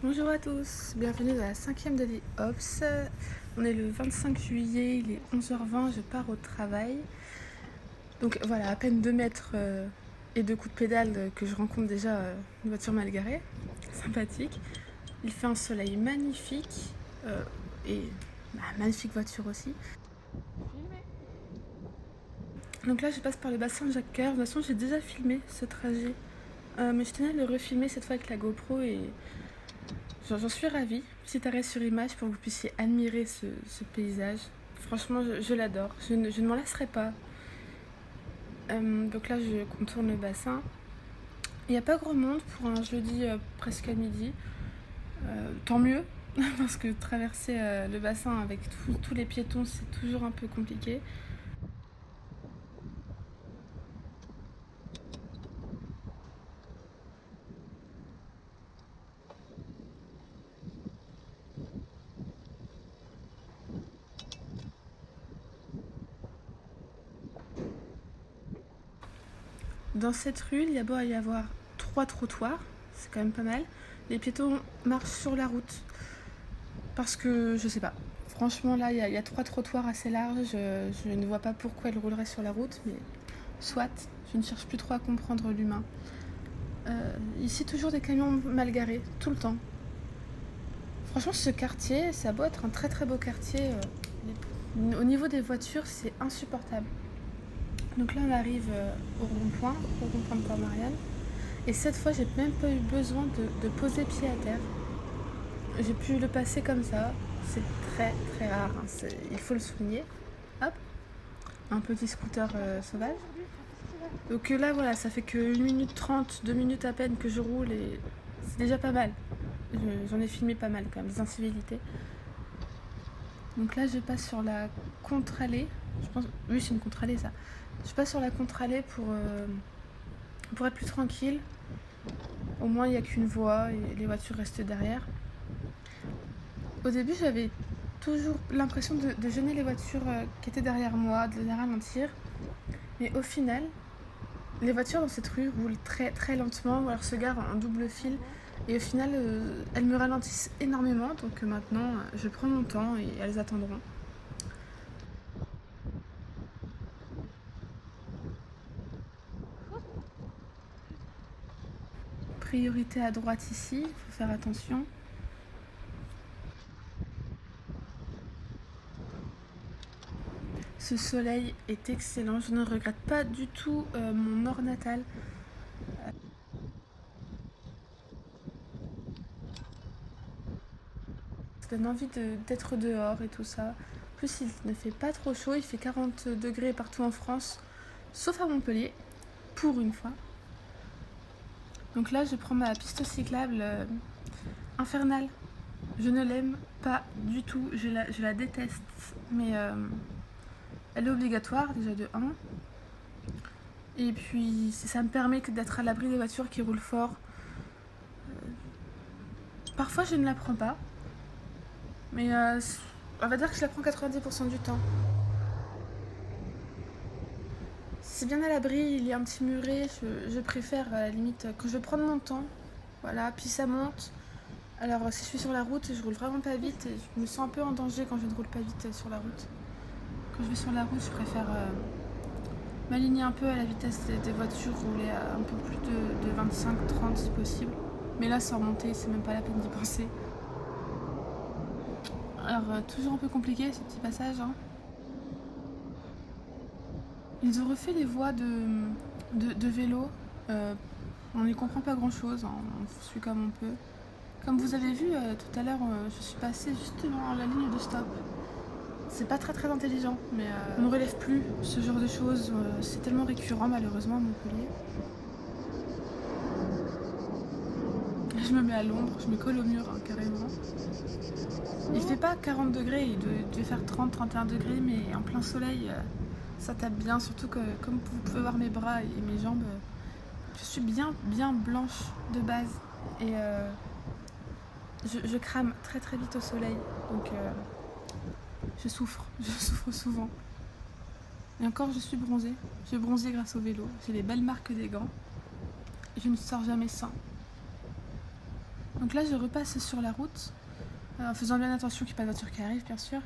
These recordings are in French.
Bonjour à tous, bienvenue dans la 5e de l'IOPS. On est le 25 juillet, il est 11h20, je pars au travail. Donc voilà, à peine 2 mètres et 2 coups de pédale que je rencontre déjà une voiture mal garée. Sympathique. Il fait un soleil magnifique et magnifique voiture aussi. Donc là je passe par le bassin de Jacques-Cœur. De toute façon j'ai déjà filmé ce trajet. Mais je tenais à le refilmer cette fois avec la GoPro et j'en suis ravie. Petit arrêt sur image pour que vous puissiez admirer ce paysage. Franchement, je l'adore. Je ne m'en lasserai pas. Donc là, je contourne le bassin. Il n'y a pas grand monde pour un jeudi presque à midi. Tant mieux, parce que traverser le bassin avec tous les piétons, c'est toujours un peu compliqué. Dans cette rue, il y a beau y avoir 3 trottoirs, c'est quand même pas mal. Les piétons marchent sur la route. Parce que, je sais pas. Franchement, là, il y a 3 trottoirs assez larges. Je ne vois pas pourquoi ils rouleraient sur la route, mais soit. Je ne cherche plus trop à comprendre l'humain. Ici, toujours des camions mal garés, tout le temps. Franchement, ce quartier, ça a beau être un très très beau quartier. Au niveau des voitures, c'est insupportable. Donc là, on arrive au rond-point de Port-Marianne. Et cette fois, j'ai même pas eu besoin de poser pied à terre. J'ai pu le passer comme ça. C'est très très rare, hein. Il faut le souligner. Hop, un petit scooter sauvage. Donc là, voilà, ça fait que 1 minute 30, 2 minutes à peine que je roule et c'est déjà pas mal. J'en ai filmé pas mal quand même, des incivilités. Donc là, je passe sur la contre-allée. Je pense, oui, c'est une contre-allée ça. Je passe sur la contre-allée pour être plus tranquille. Au moins, il n'y a qu'une voie et les voitures restent derrière. Au début, j'avais toujours l'impression de gêner les voitures qui étaient derrière moi, de les ralentir. Mais au final, les voitures dans cette rue roulent très très lentement ou alors se garent en double fil. Et au final, elles me ralentissent énormément. Donc maintenant, je prends mon temps et elles attendront. Priorité à droite ici, il faut faire attention. Ce soleil est excellent, je ne regrette pas du tout mon nord natal. Ça donne envie d'être dehors et tout ça. En plus, il ne fait pas trop chaud, il fait 40 degrés partout en France, sauf à Montpellier, pour une fois. Donc là, je prends ma piste cyclable infernale. Je ne l'aime pas du tout, je la déteste, mais elle est obligatoire déjà de 1. Et puis ça me permet d'être à l'abri des voitures qui roulent fort. Parfois je ne la prends pas, mais on va dire que je la prends 90% du temps. C'est bien à l'abri, il y a un petit muret, je préfère à la limite quand je vais prendre mon temps. Voilà, puis ça monte. Alors si je suis sur la route, je roule vraiment pas vite et je me sens un peu en danger quand je ne roule pas vite sur la route. Quand je vais sur la route, je préfère m'aligner un peu à la vitesse des voitures, rouler à un peu plus de 25-30 si possible. Mais là, sans remonter, c'est même pas la peine d'y penser. Alors, toujours un peu compliqué ce petit passage, hein. Ils ont refait les voies de vélo. On n'y comprend pas grand chose, hein. On suit comme on peut. Comme vous avez vu tout à l'heure, je suis passée juste devant la ligne de stop. C'est pas très très intelligent, mais on ne relève plus ce genre de choses. C'est tellement récurrent malheureusement à Montpellier. Je me mets à l'ombre, je me colle au mur hein, carrément. Il fait pas 40 degrés, il devait faire 30-31 degrés, mais en plein soleil, ça tape bien. Surtout que, comme vous pouvez voir mes bras et mes jambes, je suis bien blanche de base. Et je crame très très vite au soleil. Donc je souffre souvent. Et encore, je suis bronzée. J'ai bronzé grâce au vélo. J'ai les belles marques des gants. Je ne sors jamais sans. Donc là je repasse sur la route, en faisant bien attention qu'il n'y ait pas de voiture qui arrive bien sûr.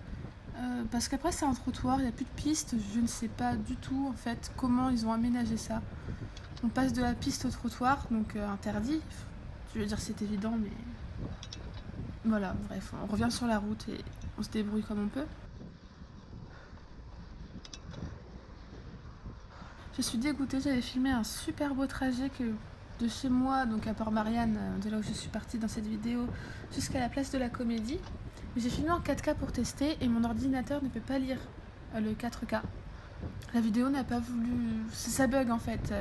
Parce qu'après c'est un trottoir, il n'y a plus de piste, je ne sais pas du tout en fait comment ils ont aménagé ça. On passe de la piste au trottoir, donc interdit. Je veux dire c'est évident mais voilà, bref, on revient sur la route et on se débrouille comme on peut. Je suis dégoûtée, j'avais filmé un super beau trajet de chez moi, donc à Port-Marianne, de là où je suis partie dans cette vidéo, jusqu'à la place de la Comédie. Mais j'ai filmé en 4K pour tester et mon ordinateur ne peut pas lire le 4K. La vidéo n'a pas voulu... Ça bug en fait.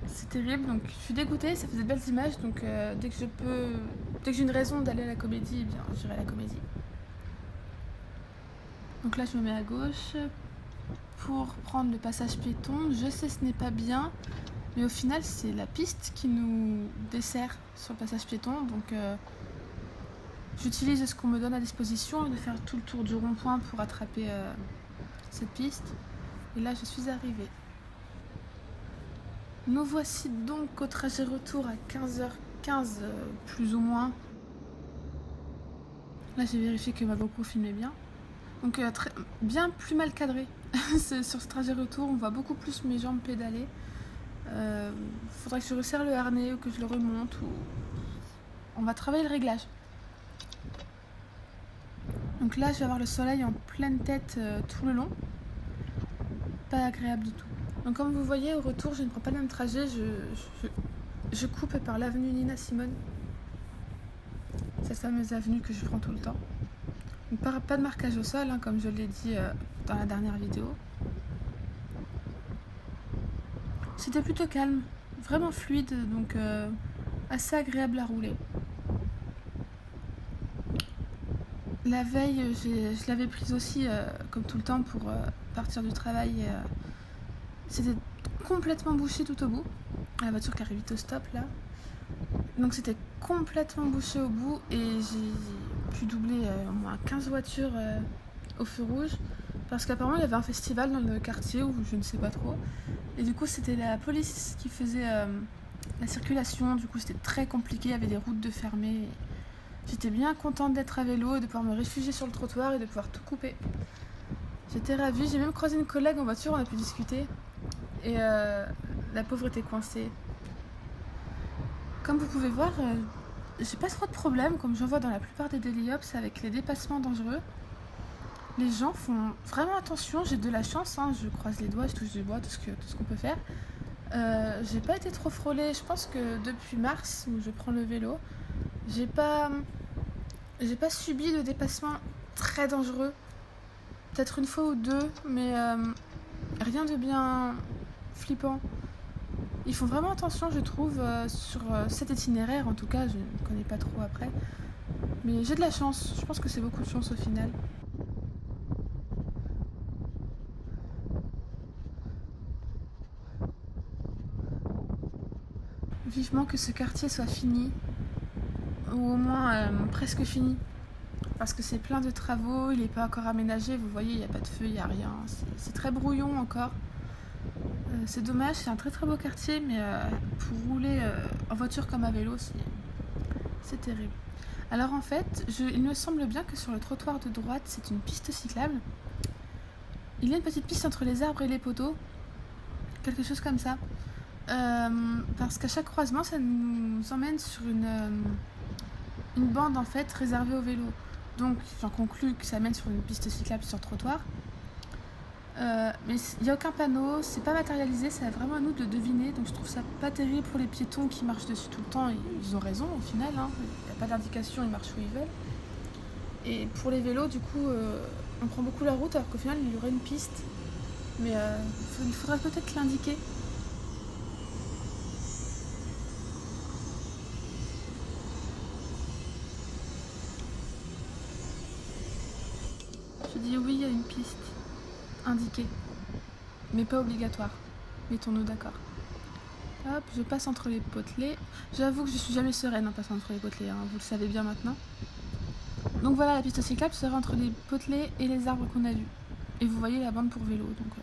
C'est terrible, donc je suis dégoûtée, ça faisait de belles images, donc dès que j'ai une raison d'aller à la Comédie, eh bien j'irai à la Comédie. Donc là je me mets à gauche pour prendre le passage piéton. Je sais ce n'est pas bien, mais au final c'est la piste qui nous dessert sur le passage piéton, donc j'utilise ce qu'on me donne à disposition, de faire tout le tour du rond-point pour attraper cette piste. Et là je suis arrivée. Nous voici donc au trajet retour à 15h15 plus ou moins. Là j'ai vérifié que ma GoPro filmait bien. Donc bien plus mal cadré. Sur ce trajet retour on voit beaucoup plus mes jambes pédaler. Faudrait que je resserre le harnais ou que je le remonte. Ou... On va travailler le réglage. Donc là je vais avoir le soleil en pleine tête tout le long. Pas agréable du tout. Donc comme vous voyez, au retour, je ne prends pas le même trajet, je coupe par l'avenue Nina Simone. Cette fameuse avenue que je prends tout le temps. Donc pas de marquage au sol, hein, comme je l'ai dit dans la dernière vidéo. C'était plutôt calme, vraiment fluide, donc assez agréable à rouler. La veille, je l'avais prise aussi, comme tout le temps, pour partir du travail. C'était complètement bouché tout au bout. La voiture qui arrive vite au stop là. Donc c'était complètement bouché au bout et j'ai pu doubler au moins 15 voitures au feu rouge. Parce qu'apparemment il y avait un festival dans le quartier ou je ne sais pas trop. Et du coup c'était la police qui faisait la circulation. Du coup c'était très compliqué, il y avait des routes de fermées. J'étais bien contente d'être à vélo et de pouvoir me réfugier sur le trottoir et de pouvoir tout couper. J'étais ravie, j'ai même croisé une collègue en voiture, on a pu discuter. Et la pauvre était coincée. Comme vous pouvez voir, j'ai pas trop de problèmes, comme j'en vois dans la plupart des daily ops avec les dépassements dangereux. Les gens font vraiment attention, j'ai de la chance, hein, je croise les doigts, je touche du bois, tout ce qu'on peut faire. J'ai pas été trop frôlée, je pense que depuis mars où je prends le vélo, j'ai pas subi de dépassement très dangereux. Peut-être une fois ou deux, mais rien de bien flippant. Ils font vraiment attention, je trouve, sur cet itinéraire. En tout cas, je ne connais pas trop après. Mais j'ai de la chance. Je pense que c'est beaucoup de chance au final. Vivement que ce quartier soit fini. Ou au moins presque fini. Parce que c'est plein de travaux, il n'est pas encore aménagé. Vous voyez, il n'y a pas de feu, il n'y a rien. C'est très brouillon encore. C'est dommage, c'est un très très beau quartier, mais pour rouler en voiture comme à vélo, c'est terrible. Alors en fait, il me semble bien que sur le trottoir de droite, c'est une piste cyclable. Il y a une petite piste entre les arbres et les poteaux, quelque chose comme ça. Parce qu'à chaque croisement, ça nous emmène sur une bande en fait réservée au vélo. Donc j'en conclus que ça mène sur une piste cyclable sur trottoir. Mais il n'y a aucun panneau, c'est pas matérialisé, c'est vraiment à nous de deviner. Donc je trouve ça pas terrible pour les piétons qui marchent dessus tout le temps. Ils ont raison au final, hein. Il n'y a pas d'indication, ils marchent où ils veulent. Et pour les vélos, du coup, on prend beaucoup la route alors qu'au final il y aurait une piste. Mais il faudrait peut-être l'indiquer. Je dis oui, il y a une piste indiquée, mais pas obligatoire. Mettons-nous d'accord. Hop, je passe entre les potelets. J'avoue que je suis jamais sereine en passant entre les potelets, hein, vous le savez bien maintenant. Donc voilà, la piste cyclable serait entre les potelets et les arbres qu'on a vus. Et vous voyez la bande pour vélo. Donc,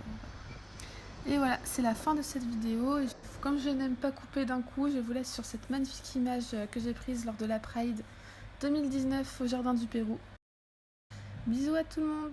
Et voilà, c'est la fin de cette vidéo. Et comme je n'aime pas couper d'un coup, je vous laisse sur cette magnifique image que j'ai prise lors de la Pride 2019 au Jardin du Pérou. Bisous à tout le monde!